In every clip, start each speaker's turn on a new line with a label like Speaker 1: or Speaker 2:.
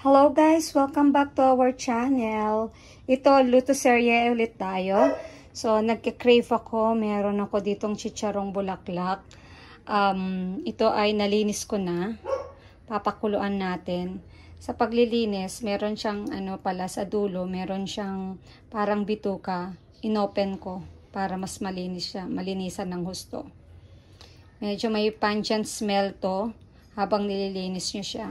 Speaker 1: Hello guys! Welcome back to our channel. Ito, luto serye ulit tayo. So, nagka-crave ako. Meron ako ditong chicharong bulaklak. Ito ay nalinis ko na. Papakuluan natin. Sa paglilinis, meron siyang pala sa dulo, meron siyang parang bituka. Inopen ko para mas malinis siya, malinisan ng husto. Medyo may pungent smell to habang nililinis nyo siya.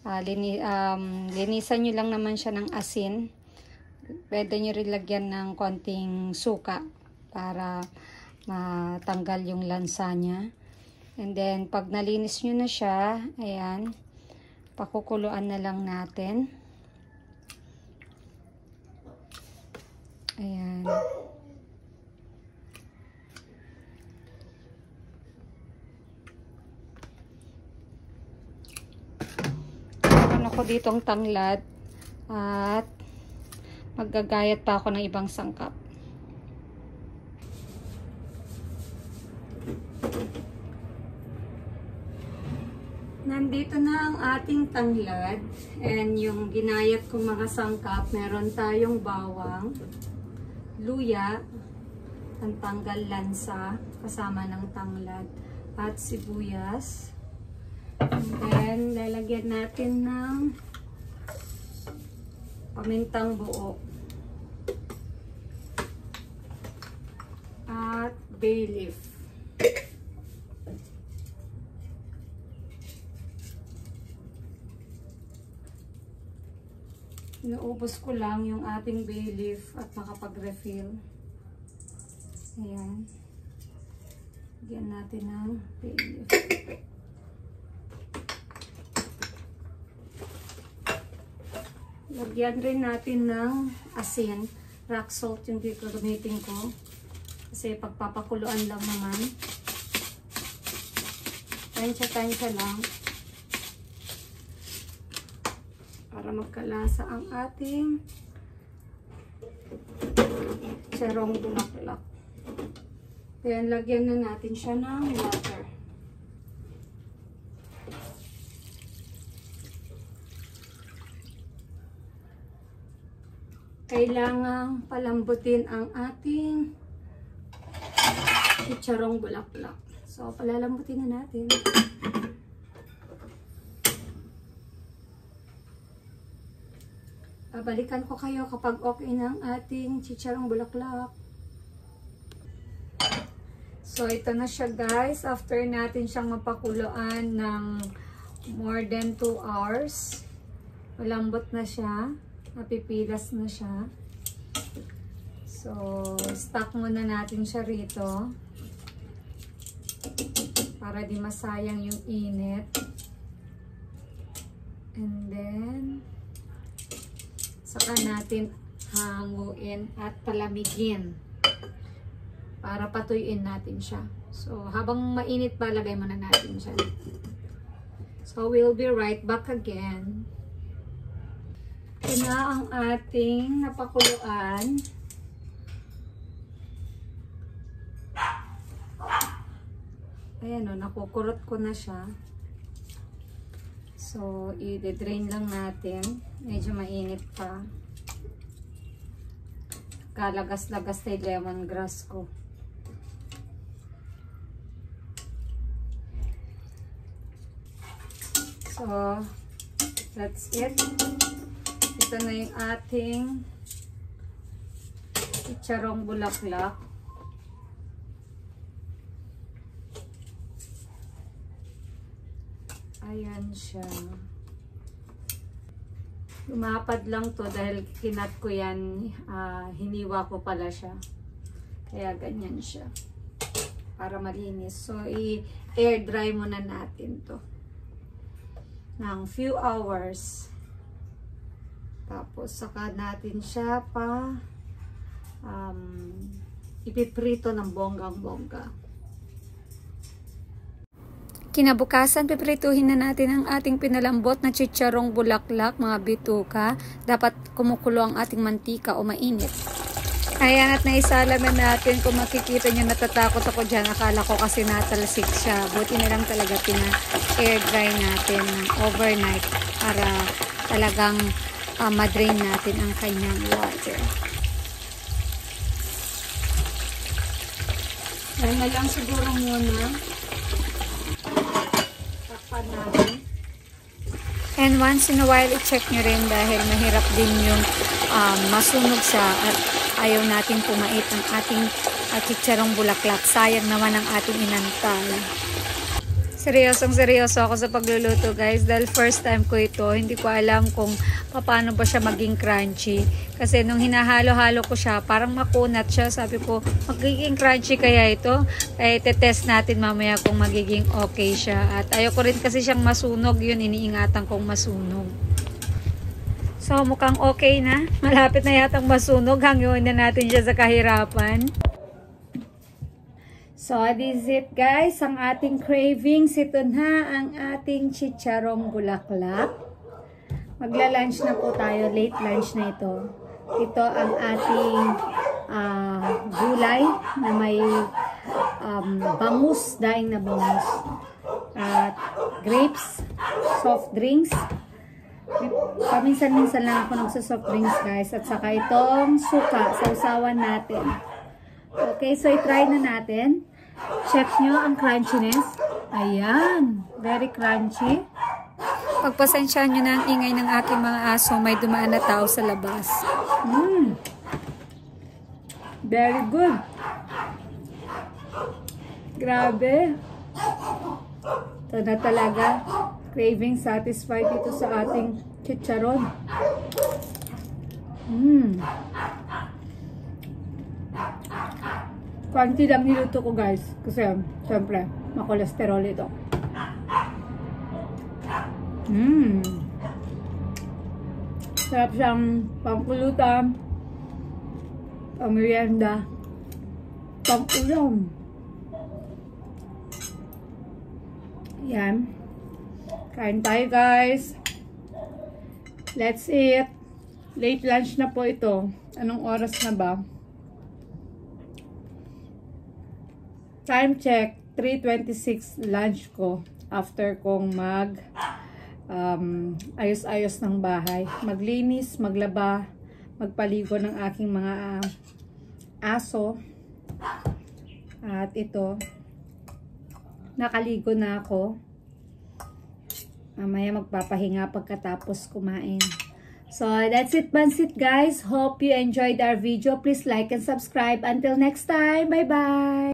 Speaker 1: Linisan nyo lang naman siya ng asin. Pwede nyo rin lagyan ng konting suka para matanggal yung lansa niya. And then, pag nalinis nyo na siya, ayan, pakukuluan na lang natin. Ayan. Ako ditong tanglad at maggagayat pa ako ng ibang sangkap. Nandito na ang ating tanglad and yung ginayat kong mga sangkap. Meron tayong bawang, luya, pantanggal lansa kasama ng tanglad at sibuyas. And then, lalagyan natin ng pamintang buo at bay leaf. Inuubos ko lang yung ating bay leaf at makapag-refill. Ayan. Lagyan natin ng bay leaf. Lagyan rin natin ng asin. Rock salt yung gagamitin ko. Kasi pagpapakuluan lang naman. Tansya-tansya lang. Para magkalasa ang ating chicharong bulaklak. Then, lagyan na natin siya ng water. Kailangang palambutin ang ating chicharong bulaklak. So, palalambutin na natin. Babalikan ko kayo kapag okay ng ating chicharong bulaklak. So, ito na siya guys. After natin siyang mapakuluan ng more than 2 hours, malambot na siya. Napipilas na siya. So, stock muna natin siya rito. Para di masayang yung init. And then, saka natin hanguin at palamigin. Para patuyuin natin siya. So, habang mainit pa, lagay muna natin siya. So, we'll be right back again. Ito na ang ating napakuluan. Ayan o, nakukurot ko na siya. So, i-drain lang natin. Medyo mainit pa. Kalagas-lagas na yung lemongrass ko. So, that's it. Ito na yung ating chicharong bulaklak. Ayan siya. Lumapad lang to dahil kinat ko yan. Hiniwa ko pala siya. Kaya ganyan siya. Para malinis. So, i-air dry muna natin to. Ng few hours. Tapos, saka natin siya pa ipiprito ng bonggang-bongga. Kinabukasan, piprituhin na natin ang ating pinalambot na chicharong bulaklak, mga bituka. Dapat kumukulo ang ating mantika o mainit. Ayan, at naisala na natin. Kung makikita nyo, natatakot ako dyan. Akala ko kasi natalsik siya. Buti na lang talaga pina-air dry natin ng overnight para talagang madrain natin ang kanyang water. Yan na lang siguro muna. Takpan natin. And once in a while, i-check nyo rin dahil mahirap din yung masunog siya at ayaw natin pumait ang ating chicharong bulaklak. Sayang naman ang ating inantay. Seryoso ako sa pagluluto guys dahil first time ko ito. Hindi ko alam kung paano ba siya maging crunchy. Kasi nung hinahalo-halo ko siya, parang makunat siya. Sabi ko, magiging crunchy kaya ito? Eh, test natin mamaya kung magiging okay siya. At ayoko rin kasi siyang masunog. Yun, iniingatan kong masunog. So, mukhang okay na. Malapit na yatang masunog. Hangyoin na natin siya sa kahirapan. So, this is it guys. Ang ating cravings. Ito na ang ating chicharong bulaklak. Magla-lunch na po tayo. Late lunch na ito. Ito ang ating gulay na may bangus. Daing na bangus. At grapes. Soft drinks. Paminsan-minsan lang ako nagsa-soft drinks guys. At saka itong suka. Sausawan natin. Okay, so i-try na natin. Check nyo ang crunchiness. Ayan. Very crunchy. Pagpasensyaan nyo na ang ingay ng aking mga aso. May dumaan na tao sa labas. Very good. Grabe. Ito na talaga. Craving satisfied dito sa ating chicharon. Konti lang niluto ko guys. Kasi, syempre, makolesterol ito. Sarap siyang pangpulutan, pangmerienda, pang-ulam. Yan. Kain tayo guys. Let's eat. Late lunch na po ito. Anong oras na ba? Time check, 3:26 lunch ko after kong ayos-ayos ng bahay. Maglinis, maglaba, magpaligo ng aking mga aso. At ito, nakaligo na ako. Mamaya magpapahinga pagkatapos kumain. So, that's it, Bansit guys. Hope you enjoyed our video. Please like and subscribe. Until next time, bye-bye!